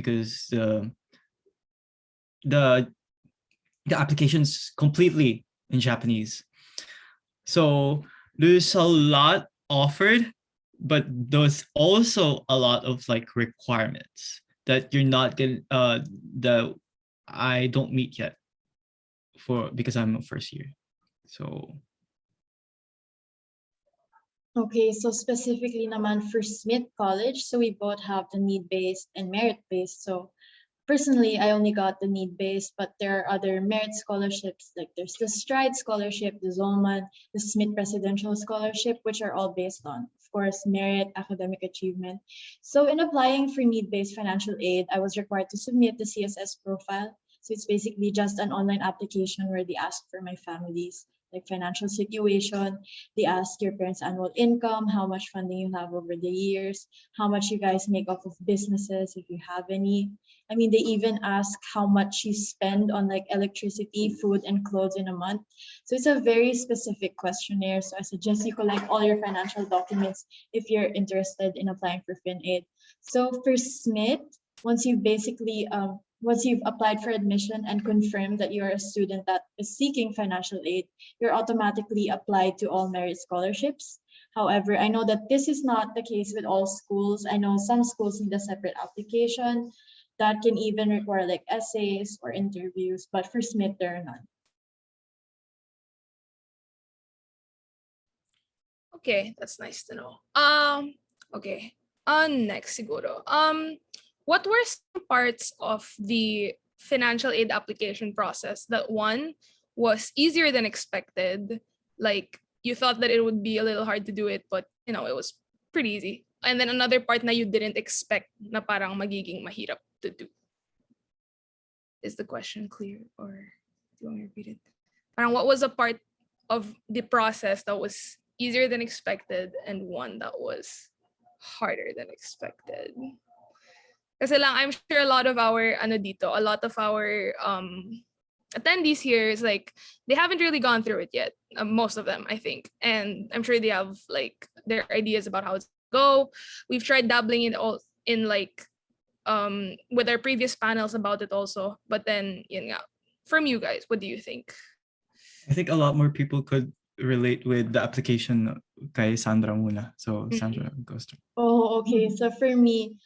because the the application's completely in Japanese. So there's a lot offered, but there's also a lot of like requirements that you're not gonna that I don't meet yet because I'm a first year. So Okay, so specifically naman for Smith College, so we both have the need-based and merit-based. So personally, I only got the need-based, but there are other merit scholarships, like there's the Stride Scholarship, the Zolman, the Smith Presidential Scholarship, which are all based on, of course, merit, academic achievement. So in applying for need-based financial aid, I was required to submit the CSS profile. So it's basically just an online application where they ask for my family's like financial situation. They ask your parents' annual income, how much funding you have over the years, how much you guys make off of businesses, if you have any. I mean, they even ask how much you spend on like electricity, food, and clothes in a month. So it's a very specific questionnaire. So I suggest you collect all your financial documents if you're interested in applying for FinAid. So for Smith, once you basically once you've applied for admission and confirmed that you're a student that is seeking financial aid, you're automatically applied to all merit scholarships. However, I know that this is not the case with all schools. I know some schools need a separate application that can even require like essays or interviews, but for Smith, there are none. Okay, that's nice to know. Okay. Next siguro. What were some parts of the financial aid application process that one was easier than expected? Like you thought that it would be a little hard to do it, but you know, it was pretty easy. And then another part na you didn't expect na parang magiging mahirap to do. Is the question clear, or do you want me to repeat it? Parang what was a part of the process that was easier than expected and one that was harder than expected? Kasi lang, I'm sure a lot of our attendees here is like they haven't really gone through it yet. Most of them, I think, and I'm sure they have like their ideas about how it's go. We've tried dabbling in like with our previous panels about it also, but then yun nga, from you guys, what do you think? I think a lot more people could relate with the application kay Sandra muna. So Sandra goes to. Oh, okay. So for me,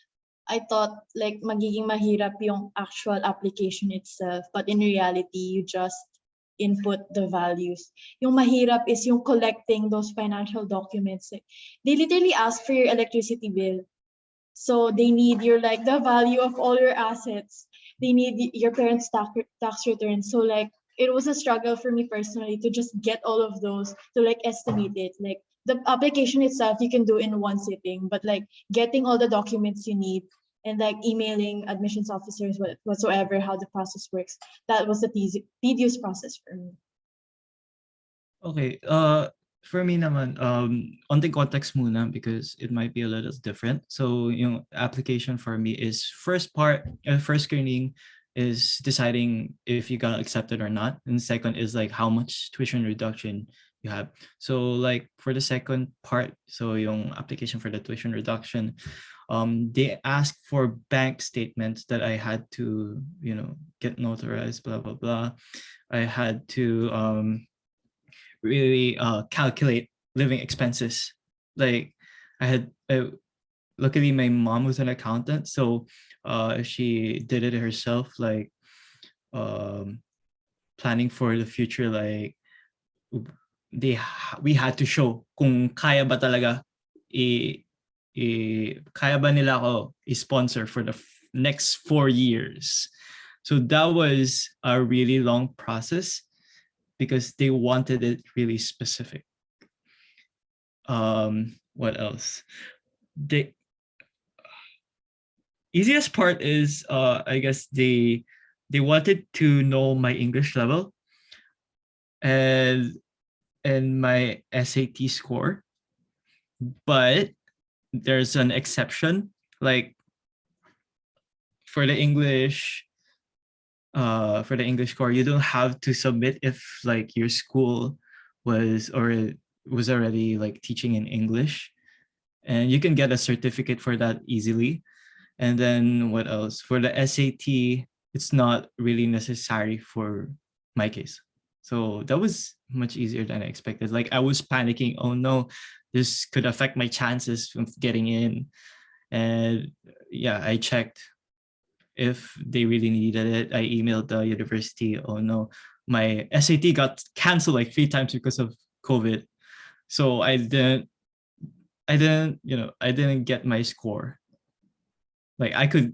I thought like magiging mahirap yung actual application itself, but in reality, you just input the values. Yung mahirap is yung collecting those financial documents. They literally ask for your electricity bill. So they need your like the value of all your assets. They need your parents' tax return. So like it was a struggle for me personally to just get all of those to like estimate it. Like the application itself you can do in one sitting, but like getting all the documents you need and like emailing admissions officers whatsoever how the process works, that was the tedious process for me. Okay, for me naman, onting context muna because it might be a little different. So yung application for me is first screening is deciding if you got accepted or not, and second is like how much tuition reduction you have. So like for the second part, so yung application for the tuition reduction, they asked for bank statements that I had to, get notarized, blah blah blah. I had to really calculate living expenses. Like luckily my mom was an accountant, so she did it herself, like planning for the future. Like we had to show kung kaya ba talaga kaya ba nila ako i-sponsor for the next 4 years. So that was a really long process because they wanted it really specific. What else? The easiest part is I guess they wanted to know my English level and my SAT score, but there's an exception. Like for the English score, you don't have to submit if like your school was already like teaching in English, and you can get a certificate for that easily. And then what else? For the SAT, it's not really necessary for my case. So that was much easier than I expected. Like I was panicking, oh no, this could affect my chances of getting in. And yeah, I checked if they really needed it. I emailed the university, oh no, my SAT got canceled like 3 times because of COVID. So I didn't get my score. Like I could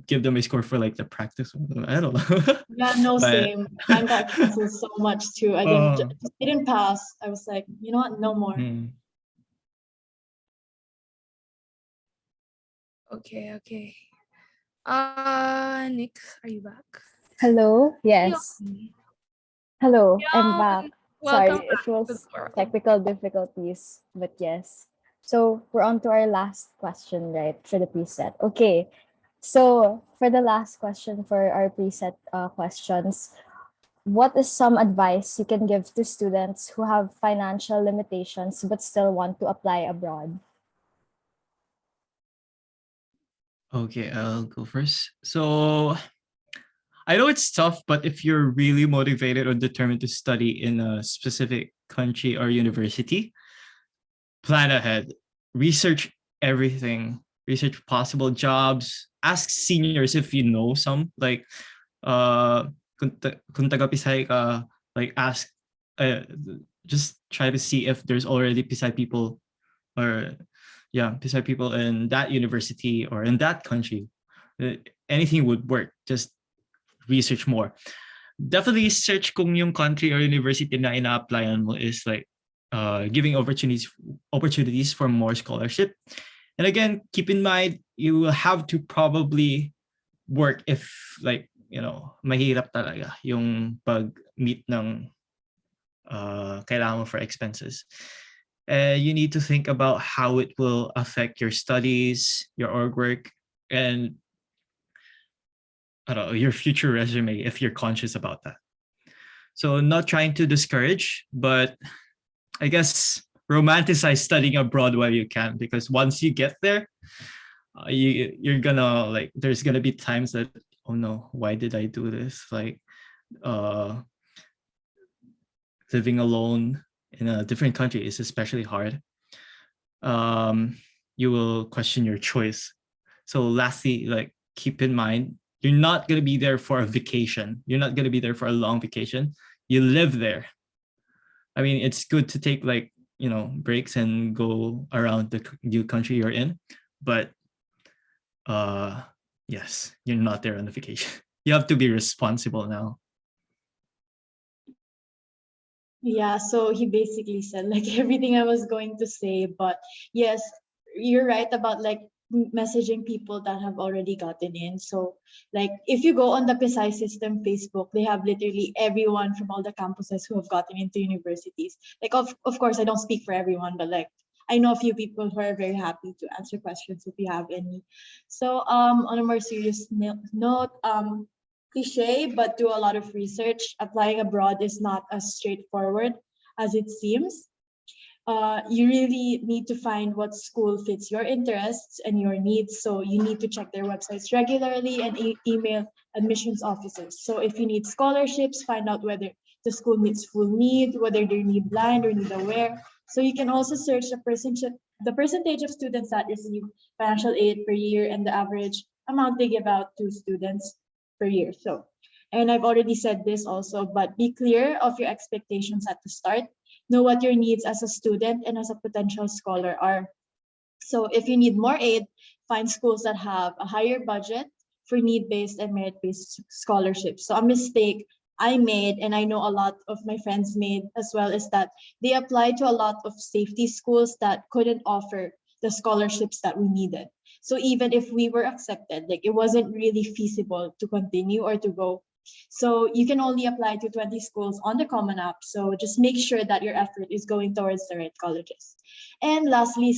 give them a score for like the practice. I don't know. Yeah, no, But same. Mine got canceled so much too. I didn't oh, just didn't pass. I was like, you know what, no more. hmm. Okay. Nick, are you back? Hello? Yes. Yon. Hello, I'm Yon. back. Welcome Sorry, it back to the was forum. technical difficulties, but yes. So we're on to our last question, right, for the preset. Okay, so for the last question for our preset questions, what is some advice you can give to students who have financial limitations but still want to apply abroad? Okay, I'll go first. So I know it's tough, but if you're really motivated or determined to study in a specific country or university, plan ahead, research everything, research possible jobs, ask seniors if you know some, like kung taga Pisay ka, like ask, uh, just try to see if there's already Pisay people or yeah, Pisay people in that university or in that country. Uh, Anything would work. Just research more. Definitely search kung yung country or university na ina-applyan mo is like giving opportunities for more scholarship. And again, keep in mind you will have to probably work if like mahirap talaga yung pag-meet ng kailangan mo for expenses. You need to think about how it will affect your studies, your org work, and I don't know, your future resume if you're conscious about that. So not trying to discourage, but I guess romanticize studying abroad while you can, because once you get there, you're gonna like there's gonna be times that, oh no, why did I do this? Like uh living alone in a different country is especially hard. um you will question your choice. So lastly, like keep in mind you're not going to be there for a vacation, you're not going to be there for a long vacation. You live there. I mean, it's good to take like breaks and go around the new country you're in, but uh yes, you're not there on the vacation. You have to be responsible now. Yeah, so he basically said like everything I was going to say, but yes, you're right about like messaging people that have already gotten in. So like if you go on the PSI system Facebook, they have literally everyone from all the campuses who have gotten into universities. Like of course I don't speak for everyone, but like I know a few people who are very happy to answer questions if you have any. So on a more serious note, cliche, but do a lot of research. Applying abroad is not as straightforward as it seems. You really need to find what school fits your interests and your needs. So you need to check their websites regularly and email admissions officers. So if you need scholarships, find out whether the school meets full need, whether they need blind or need aware. So you can also search the percentage of students that receive financial aid per year and the average amount they give out to students per year. So, and I've already said this also, but be clear of your expectations at the start. Know what your needs as a student and as a potential scholar are. So if you need more aid, find schools that have a higher budget for need-based and merit-based scholarships. So a mistake I made, and I know a lot of my friends made as well, is that they applied to a lot of safety schools that couldn't offer the scholarships that we needed. So even if we were accepted, like it wasn't really feasible to continue or to go. So you can only apply to 20 schools on the Common App. So just make sure that your effort is going towards the right colleges. And lastly,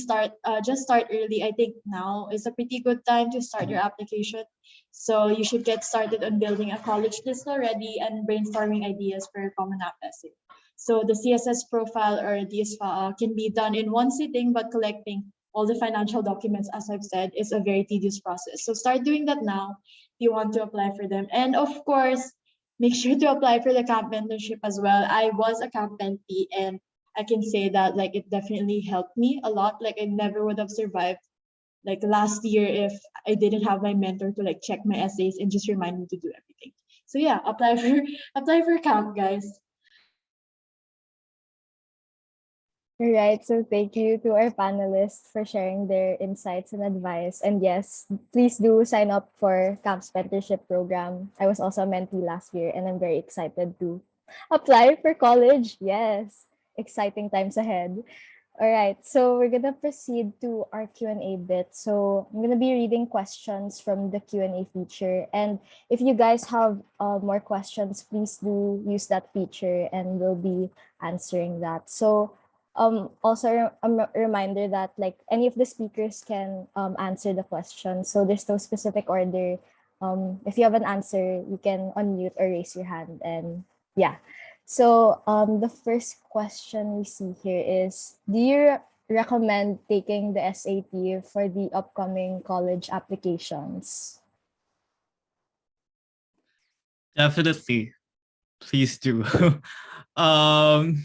just start early. I think now is a pretty good time to start your application. So you should get started on building a college list already and brainstorming ideas for your Common App essay. So the CSS profile or DSFA can be done in one sitting, but collecting all the financial documents, as I've said, is a very tedious process. So start doing that now if you want to apply for them. And of course, make sure to apply for the camp mentorship as well. I was a camp mentee, and I can say that like it definitely helped me a lot. Like I never would have survived like last year if I didn't have my mentor to like check my essays and just remind me to do everything. So yeah, apply for apply for camp, guys. All right, so thank you to our panelists for sharing their insights and advice. And yes, please do sign up for Camp's mentorship program. I was also a mentee last year, and I'm very excited to apply for college. Yes, exciting times ahead. All right, so we're gonna proceed to our Q&A bit. So I'm gonna be reading questions from the Q&A feature, and if you guys have more questions, please do use that feature, and we'll be answering that. So also a reminder that like any of the speakers can answer the question. So there's no specific order. If you have an answer, you can unmute or raise your hand, and yeah. So the first question we see here is, do you recommend taking the SAT for the upcoming college applications? Definitely, please do. um,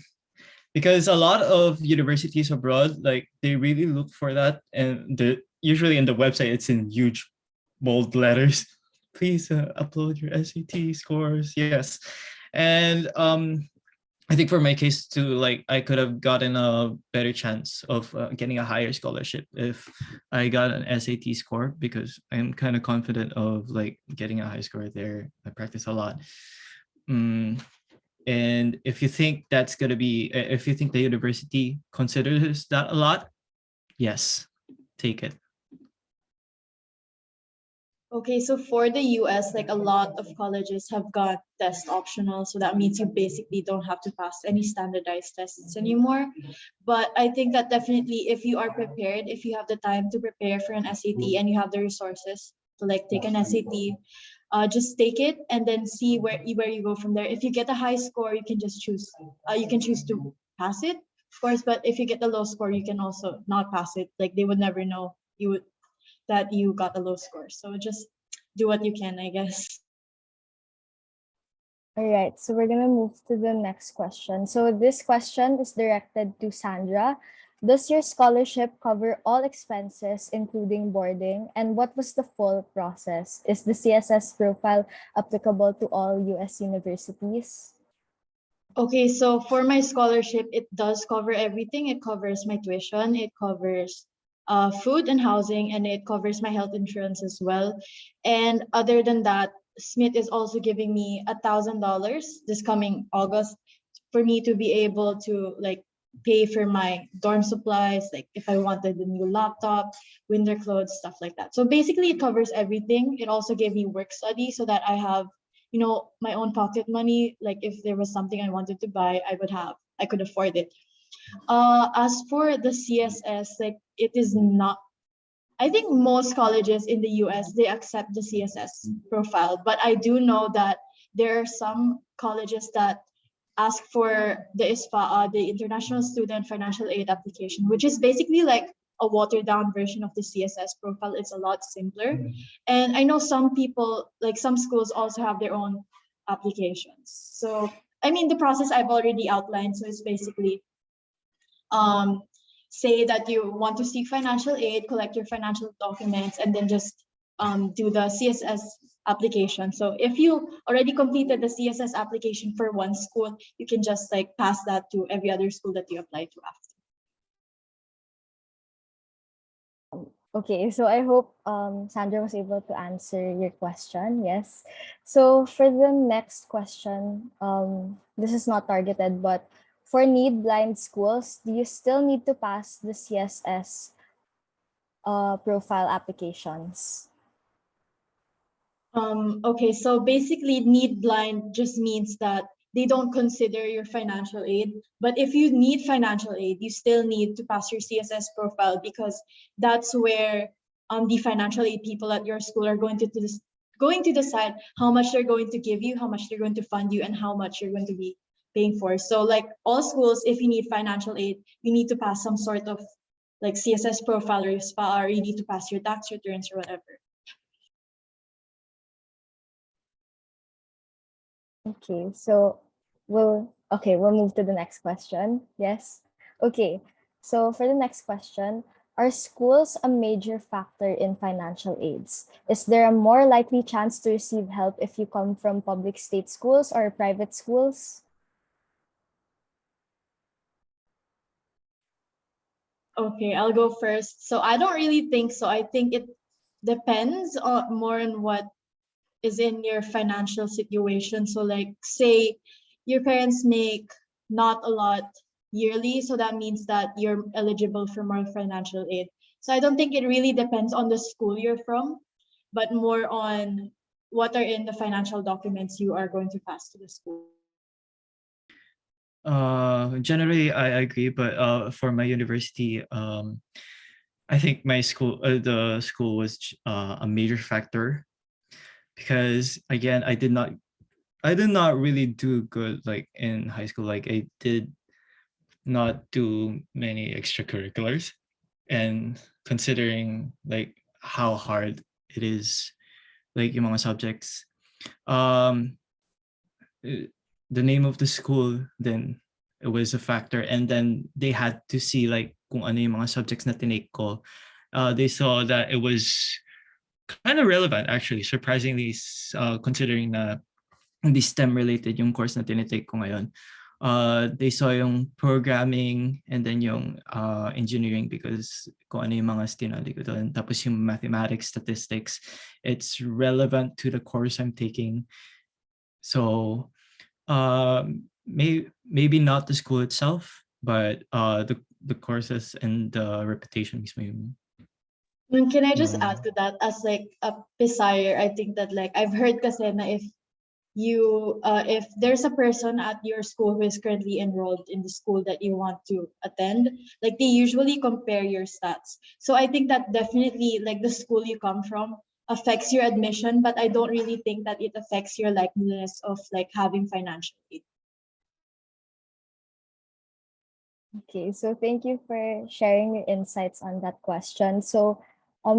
because a lot of universities abroad, like they really look for that, and usually in the website it's in huge bold letters. Please upload your SAT scores. Yes, and I think for my case too, like I could have gotten a better chance of getting a higher scholarship if I got an SAT score, because I'm kind of confident of like getting a high score there. I practice a lot. And if you think that's going to be, if you think the university considers that a lot, yes, take it. Okay, so for the US, like a lot of colleges have got test optional. So that means you basically don't have to pass any standardized tests anymore. But I think that definitely if you are prepared, if you have the time to prepare for an SAT and you have the resources to like take an SAT, just take it and then see where you go from there. If you get a high score, you can just choose. You can choose to pass it, of course. But if you get a low score, you can also not pass it. Like they would never know that you got a low score. So just do what you can, I guess. All right, so we're gonna move to the next question. So this question is directed to Sandra. Does your scholarship cover all expenses, including boarding? And what was the full process? Is the CSS profile applicable to all US universities? Okay, so for my scholarship, it does cover everything. It covers my tuition, it covers food and housing, and it covers my health insurance as well. And other than that, Smith is also giving me $1,000 this coming August for me to be able to like pay for my dorm supplies, like if I wanted a new laptop, winter clothes, stuff like that. So basically it covers everything. It also gave me work study so that I have, you know, my own pocket money. Like if there was something I wanted to buy, I could afford it. As for the CSS, like it is not, I think most colleges in the US, they accept the CSS profile, but I do know that there are some colleges that ask for the ISFA, the International Student Financial Aid application, which is basically like a watered down version of the CSS profile. It's a lot simpler. And I know some people, like some schools also have their own applications. So, I mean, the process I've already outlined. So it's basically say that you want to seek financial aid, collect your financial documents, and then just do the CSS application. So if you already completed the CSS application for one school, you can just like pass that to every other school that you apply to after. Okay, so I hope Sandra was able to answer your question. Yes. So for the next question, this is not targeted, but for need blind schools, do you still need to pass the CSS profile applications? Okay, so basically need blind just means that they don't consider your financial aid. But if you need financial aid, you still need to pass your CSS profile because that's where the financial aid people at your school are going to decide how much they're going to give you, how much they're going to fund you, and how much you're going to be paying for. So like all schools, if you need financial aid, you need to pass some sort of like CSS profile or SPA, or you need to pass your tax returns or whatever. Okay, so we'll move to the next question. Yes. Okay. So for the next question, are schools a major factor in financial aids? Is there a more likely chance to receive help if you come from public state schools or private schools? Okay, I'll go first. So I don't really think so. I think it depends on more on what is in your financial situation. So like say your parents make not a lot yearly, so that means that you're eligible for more financial aid. So I don't think it really depends on the school you're from, but more on what are in the financial documents you are going to pass to the school. Generally, I agree, but for my university, I think my school, the school was a major factor because again, I did not really do good like in high school. Like I did not do many extracurriculars, and considering like how hard it is, like yung mga subjects, um, the name of the school, then it was a factor, and then they had to see like kung ano yung mga subjects na tinake ko. They saw that it was kind of relevant actually, surprisingly, considering na hindi STEM related yung course na tinitake ko ngayon. They saw yung programming and then yung engineering because kung ano yung mga stinali ko doon. Tapos yung mathematics, statistics, it's relevant to the course I'm taking. So maybe not the school itself, but the courses and the reputation mismo yung And can I just yung add to that, as like a Pisire, I think that like I've heard kasi na if there's a person at your school who is currently enrolled in the school that you want to attend, like they usually compare your stats. So I think that definitely like the school you come from affects your admission, but I don't really think that it affects your likeliness of like having financial aid. Okay, so thank you for sharing your insights on that question. So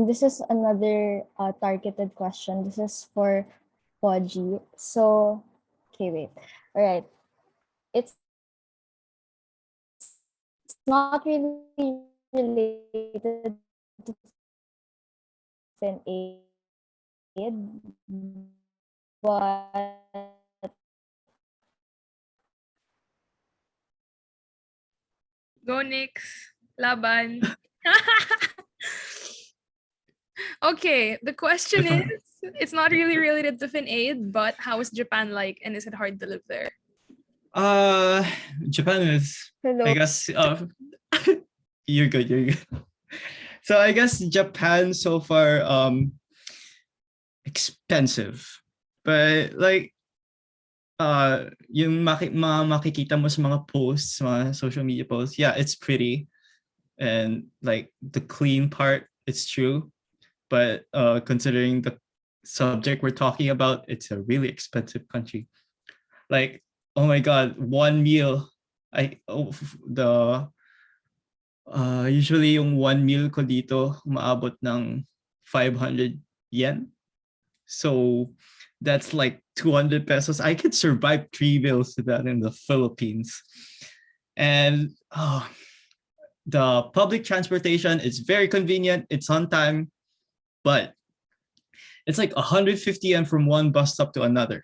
this is another targeted question. This is for Poji. So, okay, wait. All right. It's not really related to FinAid, but Go Nix. Laban. Okay, the question is, it's not really related to FinAid, but how is Japan like and is it hard to live there? Japan is, hello. I guess, you're good, you're good. So I guess Japan so far, expensive, but like, yung makikita mo sa mga posts, mga social media posts, yeah, it's pretty, and like the clean part, it's true, but considering the subject we're talking about, it's a really expensive country. Like, oh my god, one meal, usually yung one meal ko dito umaabot ng 500 yen. So that's like 200 pesos. I could survive 3 meals with that in the Philippines. And the public transportation is very convenient. It's on time, but it's like 150 yen from one bus stop to another.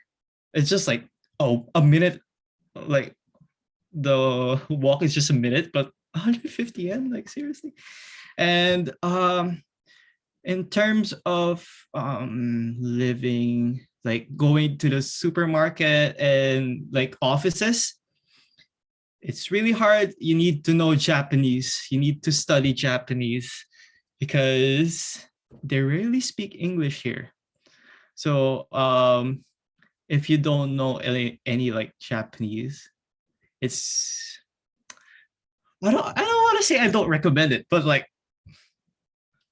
It's just like, oh, a minute, like the walk is just a minute, but 150 yen, like seriously. And in terms of living, like going to the supermarket and like offices, it's really hard. You need to know Japanese. You need to study Japanese because they rarely speak English here. So if you don't know any like Japanese, it's I don't want to say I don't recommend it, but like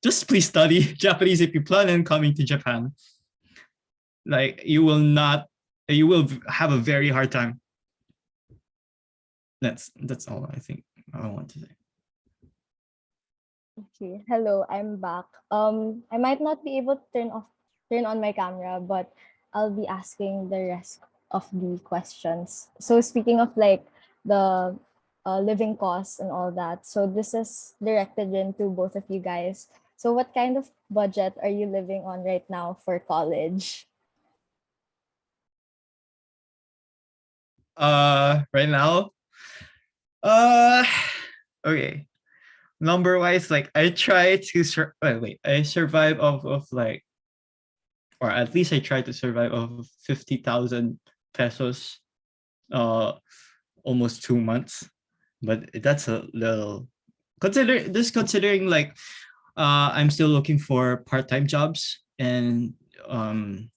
just please study Japanese if you plan on coming to Japan. Like you will have a very hard time. That's all I think I want to say. Okay, hello, I'm back. I might not be able to turn on my camera, but I'll be asking the rest of the questions. So speaking of like the living costs and all that, so this is directed into both of you guys. So what kind of budget are you living on right now for college? Right now, uh, okay. Number wise, like I try to I survive off of like, or at least I try to survive off of 50,000 pesos, uh, almost 2 months. But that's a little considering like, I'm still looking for part-time jobs, and um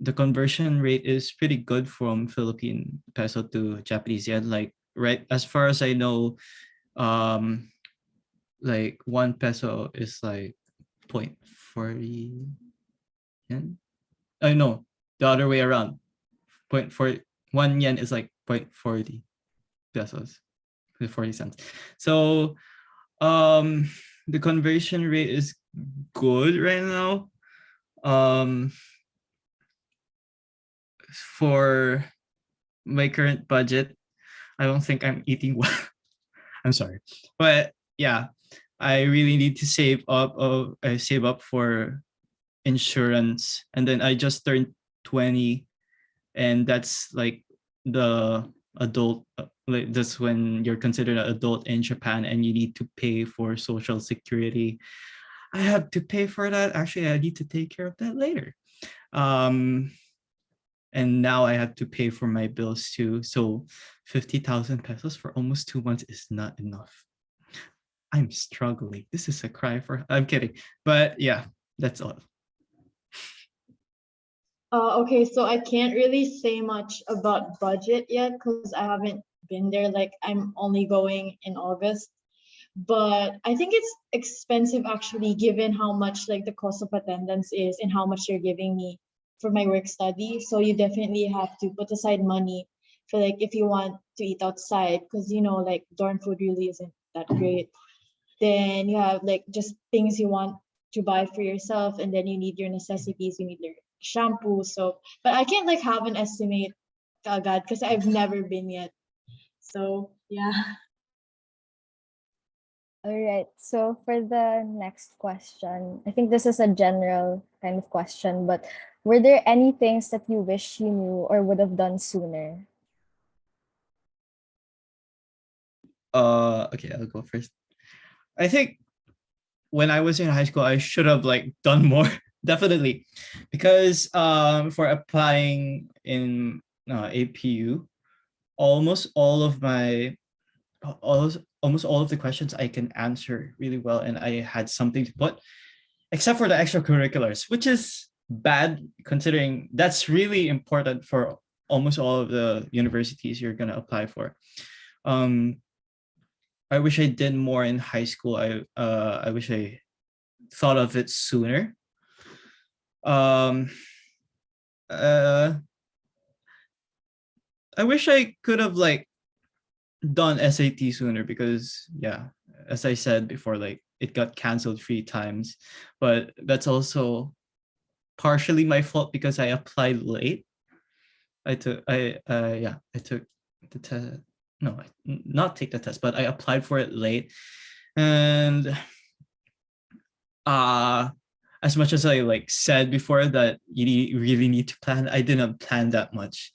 the conversion rate is pretty good from Philippine peso to Japanese yen. Like, right, as far as I know, um like 1 peso is like 0.40 yen. I know, the other way around. 0.4 1 yen is like 0.40 pesos, 40 cents. So the conversion rate is good right now. Um for my current budget, I don't think I'm eating well. I'm sorry, but yeah, I really need to save up. I save up for insurance, and then I just turned 20, and that's like the adult. Like that's when you're considered an adult in Japan, and you need to pay for social security. I have to pay for that. Actually, I need to take care of that later. Um, and now I have to pay for my bills too. So 50,000 pesos for almost 2 months is not enough. I'm struggling. This is a cry for. I'm kidding, but yeah, that's all. Okay, so I can't really say much about budget yet because I haven't been there. Like I'm only going in August, but I think it's expensive actually, given how much like the cost of attendance is and how much you're giving me for my work study. So you definitely have to put aside money for like if you want to eat outside, because like dorm food really isn't that great. Then you have like just things you want to buy for yourself, and then you need your necessities, you need your shampoo. So but I can't like have an estimate, God, because I've never been yet. So yeah. All right. So for the next question, I think this is a general kind of question, but were there any things that you wish you knew or would have done sooner? Okay, I'll go first. I think when I was in high school, I should have like done more, definitely, because for applying in APU, almost all of my almost all of the questions I can answer really well, and I had something to put, except for the extracurriculars, which is bad considering that's really important for almost all of the universities you're gonna apply for. Um, I wish I did more in high school. I wish I thought of it sooner. Um, uh, I wish I could have like done SAT sooner because yeah, as I said before, like it got canceled 3 times, but that's also partially my fault because I applied late. I took the test. No, not take the test, but I applied for it late, and uh as much as I like said before that really need to plan, I didn't plan that much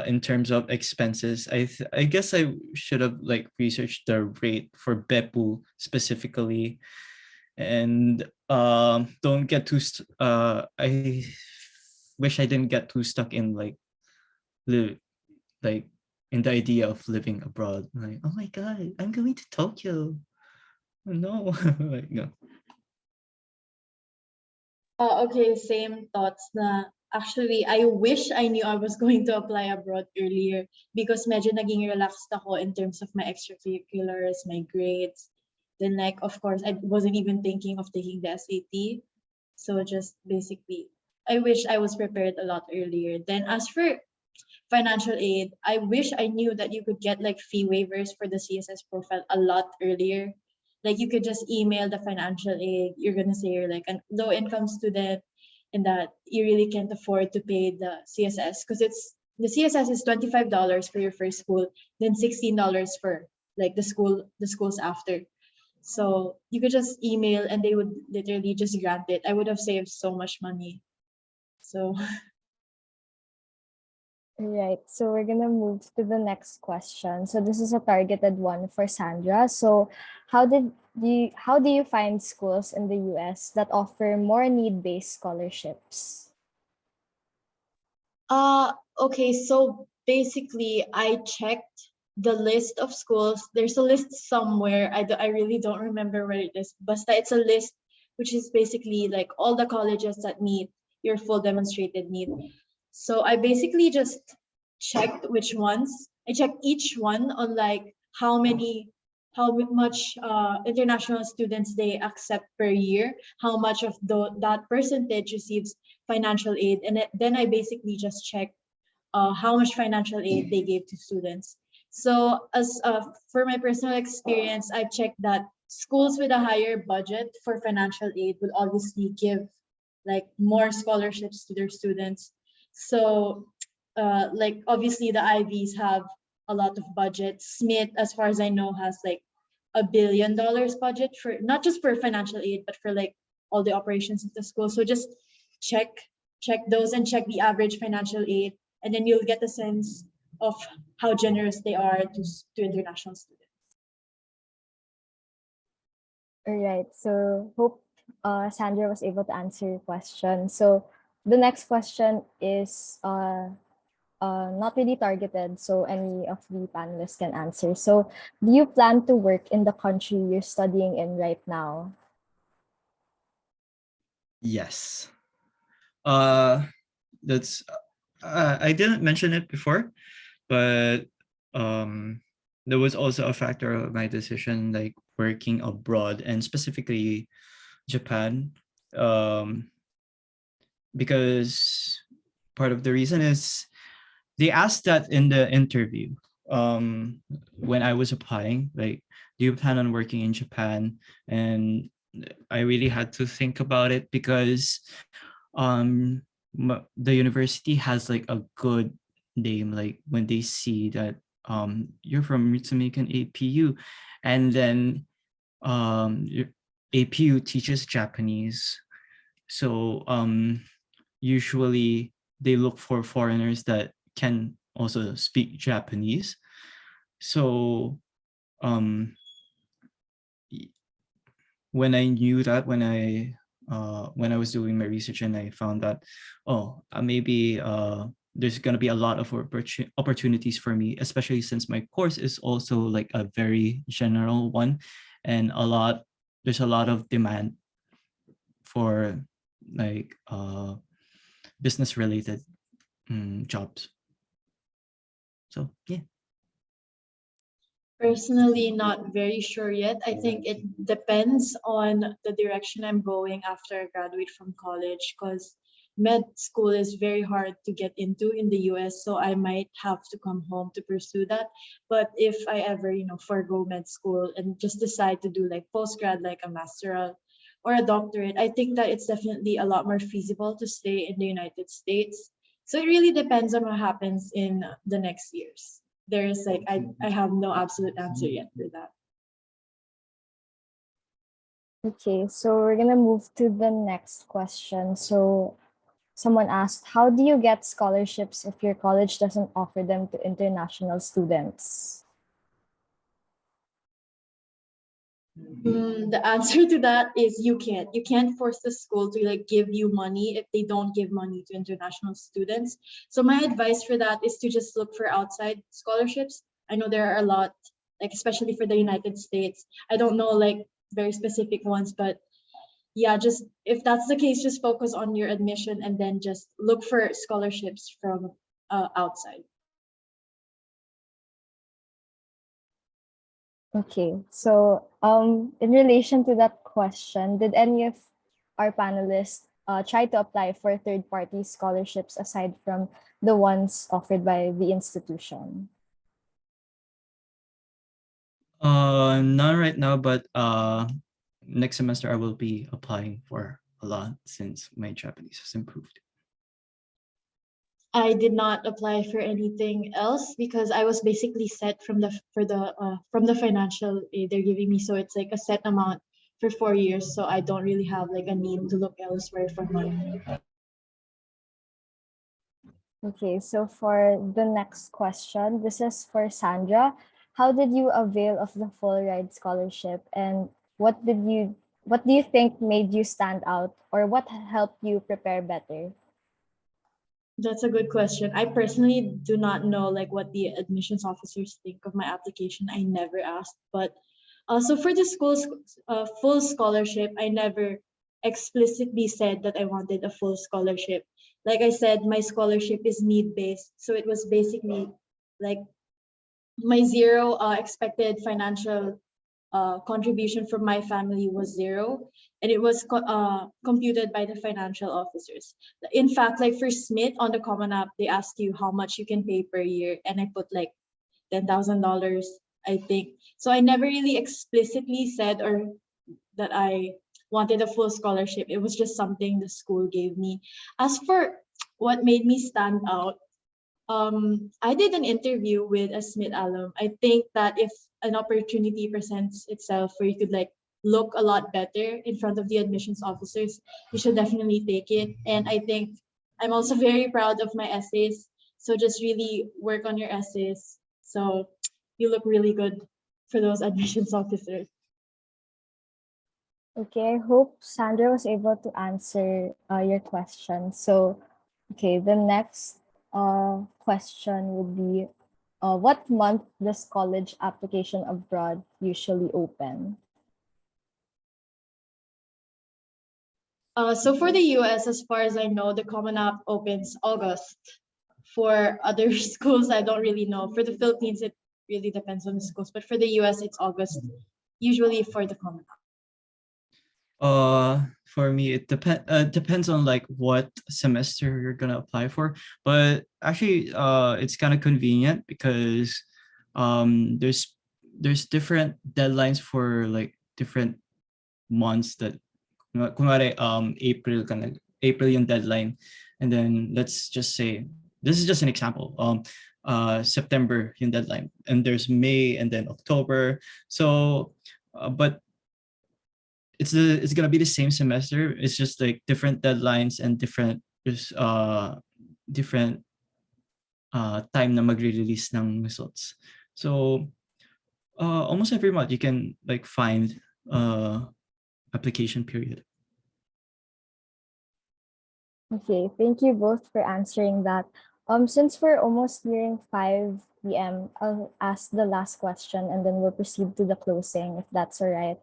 in terms of expenses. I guess I should have like researched the rate for Beppu specifically, and don't get too I wish I didn't get too stuck in like live like in the idea of living abroad, like, oh my god, I'm going to Tokyo. Oh, no. Like, no. Okay, same thoughts na actually I wish I knew I was going to apply abroad earlier because medyo naging relaxed ako in terms of my extracurriculars, my grades. Then like of course I wasn't even thinking of taking the SAT. So just basically I wish I was prepared a lot earlier. Then as for financial aid, I wish I knew that you could get like fee waivers for the CSS profile a lot earlier Like you could just email the financial aid. You're gonna say you're like a low income student and that you really can't afford to pay the CSS because the CSS is $25 for your first school, then $16 for like the schools after. So you could just email and they would literally just grant it. I would have saved so much money. So Right. So we're gonna move to the next question. So this is a targeted one for Sandra. So how do you find schools in the US that offer more need-based scholarships? okay, so basically I checked the list of schools. There's a list somewhere. I really don't remember where it is. But it's a list which is basically like all the colleges that meet your full demonstrated need. So I basically just checked which ones. I checked each one on like how much international students they accept per year, how much of that percentage receives financial aid, and then I basically just checked how much financial aid they gave to students. So as for my personal experience, I've checked that schools with a higher budget for financial aid would obviously give like more scholarships to their students. So like obviously the Ivies have a lot of budget. Smith, as far as I know, has like $1 billion budget for not just for financial aid, but for like all the operations of the school. So just check check those and check the average financial aid, and then you'll get a sense of how generous they are to international students. All right. So hope Sandra was able to answer your question. So the next question is not really targeted, so any of the panelists can answer. So do you plan to work in the country you're studying in right now? Yes. That's I didn't mention it before, but there was also a factor of my decision, like working abroad and specifically Japan, because part of the reason is they asked that in the interview when I was applying, like, do you plan on working in Japan? And I really had to think about it because um the university has like a good name, like when they see that you're from Ritsumeikan APU, and then APU teaches Japanese. So usually they look for foreigners that can also speak Japanese. So um when I knew that, when I was doing my research and I found that, maybe there's gonna be a lot of opportunities for me, especially since my course is also like a very general one, and there's a lot of demand for like business related jobs. So yeah. Personally, not very sure yet. I think it depends on the direction I'm going after I graduate from college because med school is very hard to get into in the US, so I might have to come home to pursue that. But if I ever, forego med school and just decide to do like postgrad, like a masteral or a doctorate, I think that it's definitely a lot more feasible to stay in the United States. So it really depends on what happens in the next years. There's like I have no absolute answer yet for that. Okay, so we're gonna move to the next question. So someone asked, how do you get scholarships if your college doesn't offer them to international students? The answer to that is you can't. You can't force the school to like give you money if they don't give money to international students. So my advice for that is to just look for outside scholarships. I know there are a lot, like especially for the United States. I don't know like very specific ones, but yeah, just if that's the case, just focus on your admission and then just look for scholarships from outside. Okay, so in relation to that question, did any of our panelists try to apply for third-party scholarships aside from the ones offered by the institution? None right now, but next semester I will be applying for a lot since my Japanese has improved. I did not apply for anything else because I was basically set from the financial aid they're giving me. So it's like a set amount for 4 years. So I don't really have like a need to look elsewhere for money. Okay, so for the next question, this is for Sandra. How did you avail of the full ride scholarship, and what do you think made you stand out, or what helped you prepare better? That's a good question. I personally do not know like what the admissions officers think of my application. I never asked, but so for the school's full scholarship, I never explicitly said that I wanted a full scholarship. Like I said, my scholarship is need based, so it was basically like my zero expected financial contribution from my family was zero, and it was computed by the financial officers. In fact, like for Smith on the Common App, they ask you how much you can pay per year, and I put like $10,000, I think. So I never really explicitly said or that I wanted a full scholarship. It was just something the school gave me. As for what made me stand out, I did an interview with a Smith alum. I think that if an opportunity presents itself where you could like look a lot better in front of the admissions officers, you should definitely take it. And I think I'm also very proud of my essays. So just really work on your essays. So you look really good for those admissions officers. Okay, I hope Sandra was able to answer your question. So, okay, the next question would be, what month does college application abroad usually open? So for the US, as far as I know, the Common App opens August. For other schools, I don't really know. For the Philippines, it really depends on the schools. But for the US, it's August, usually for the Common App. For me, it depends on like what semester you're gonna apply for. But actually, it's kind of convenient because there's different deadlines for like different months that kunwari, April yung deadline, and then let's just say this is just an example. September yung deadline, and there's May and then October. So, but it's gonna be the same semester. It's just like different deadlines and different time na magre-release ng results. So almost every month you can like find application period. Okay, thank you both for answering that. Since we're almost nearing 5 p.m., I'll ask the last question and then we'll proceed to the closing, if that's all right.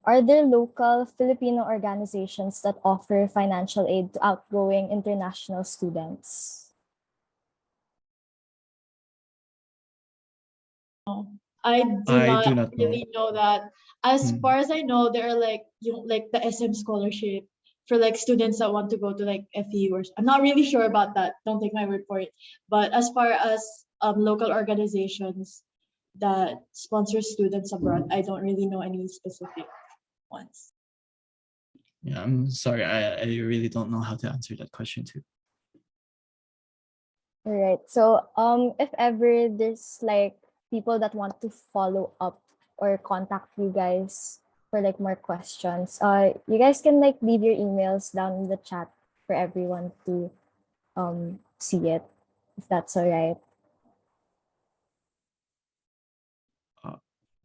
Are there local Filipino organizations that offer financial aid to outgoing international students? I do I not do not know. really know that. As Hmm. far as I know, there are like like the SM scholarship for like students that want to go to like FEU or I'm not really sure about that. Don't take my word for it. But as far as local organizations that sponsor students abroad, I don't really know any specific ones. Yeah, I'm sorry. I really don't know how to answer that question too. All right. So, if ever there's like people that want to follow up or contact you guys for like more questions, you guys can like leave your emails down in the chat for everyone to see it, if that's all right.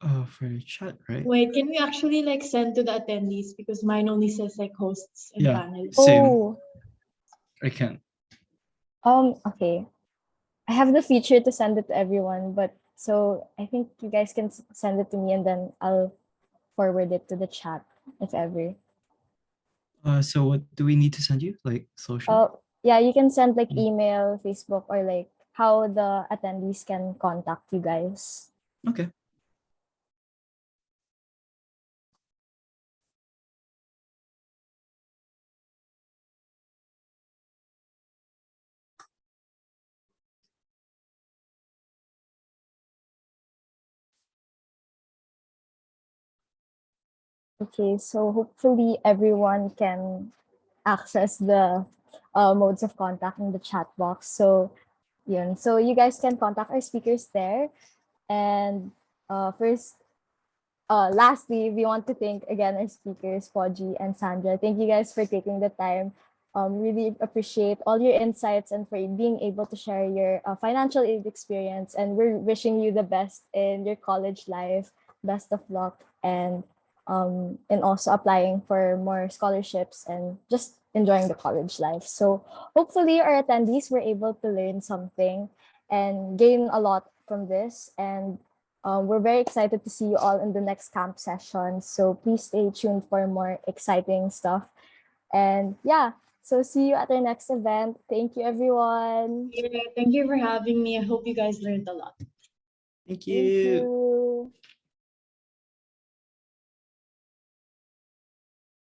For the chat, right? Wait, can we actually like send to the attendees because mine only says like hosts and Yeah, panelists. same. Oh, I can. okay. I have the feature to send it to everyone, but so I think you guys can send it to me and then I'll forward it to the chat if ever. So what do we need to send you? Like social? Yeah, you can send like Mm. email, Facebook, or like how the attendees can contact you guys. Okay. Okay, so hopefully everyone can access the modes of contact in the chat box. So, yun. So you guys can contact our speakers there. And lastly, we want to thank again our speakers, Poji and Sandra. Thank you guys for taking the time. Really appreciate all your insights and for being able to share your financial aid experience. And we're wishing you the best in your college life. Best of luck and also applying for more scholarships and just enjoying the college life. So hopefully our attendees were able to learn something and gain a lot from this. And we're very excited to see you all in the next camp session. So please stay tuned for more exciting stuff. And yeah, so see you at our next event. Thank you, everyone. Yeah, thank you for having me. I hope you guys learned a lot. Thank Thank you. you.